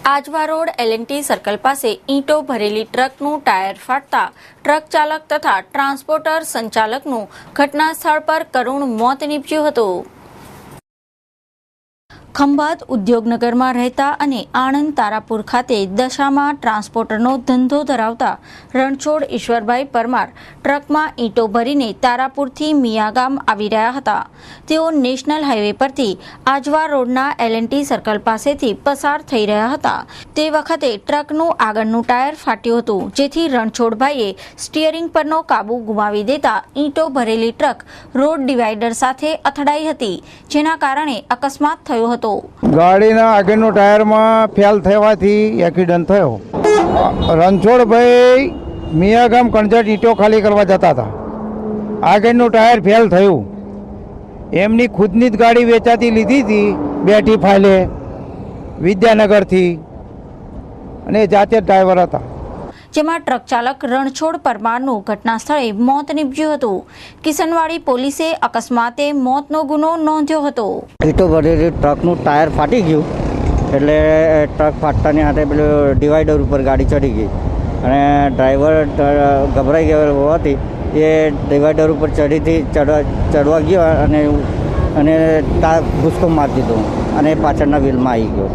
Ajwa road એલ&ટી circle પાસે ઈંટો ભરેલી ટ્રકનું tyre ફાટતા truck ચાલક તથા ટ્રાન્સપોર્ટર સંચાલકનું ઘટના સ્થળ પર કરુણ મોત નીપજ્યું હતું। ખંભાત ઉદ્યોગનગરમાં રહેતા અને આણંદ તારાપુર ખાતે દશામાં ટ્રાન્સપોર્ટરનો ધંધો ધરાવતા રણછોડ ઈશ્વરભાઈ પરમાર ટ્રકમાં ઈંટો ભરીને તારાપુરથી મિયાગામ આવી રહ્યા હતા। તેઓ નેશનલ હાઈવે પરથી આજવા રોડના એલ&ટી સર્કલ પાસેથી પસાર થઈ રહ્યા હતા। તે વખતે ટ્રકનું આગળનું ટાયર ફાટ્યું હતું, જેથી રણછોડભાઈએ સ્ટીયરિંગ પરનો કાબુ ગુમાવી દેતા ઈંટો ભરેલી ટ્રક રોડ ડિવાઈડર સાથે અથડાઈ હતી, જેના કારણે અકસ્માત થયો હતો। ગાડીના આગળનો ટાયરમાં ફેલ થવાથી એક્સિડન્ટ થયો। રણછોડભાઈ મિયાગામ કણજટ ઈંટો ખાલી કરવા જતા હતા, આગળનું ટાયર ફેલ થયું। એમની ખુદની જ ગાડી વેચાતી લીધી હતી બેઠી ફાઇલે વિદ્યાનગરથી, અને જાતે જ ડ્રાઈવર હતા। જેમાં ટ્રક ચાલક રણછોડ પરમારનું ઘટના સ્થળે મોત નીપજ્યું હતું। કિશનવાડી પોલીસે અકસ્માતે મોતનો ગુનો નોંધ્યો હતો। ઈંટો ભરેલી ટ્રકનું ટાયર ફાટી ગયું, એટલે ટ્રક ફાટતાની હાથે પેલું ડિવાઈડર ઉપર ગાડી ચડી ગઈ, અને ડ્રાઈવર ગભરાઈ ગયો હોવાથી એ ડિવાઈડર ઉપર ચડવા ગયો અને ભૂસકો મારી દીધો અને પાછળના વ્હીલમાં આવી ગયો।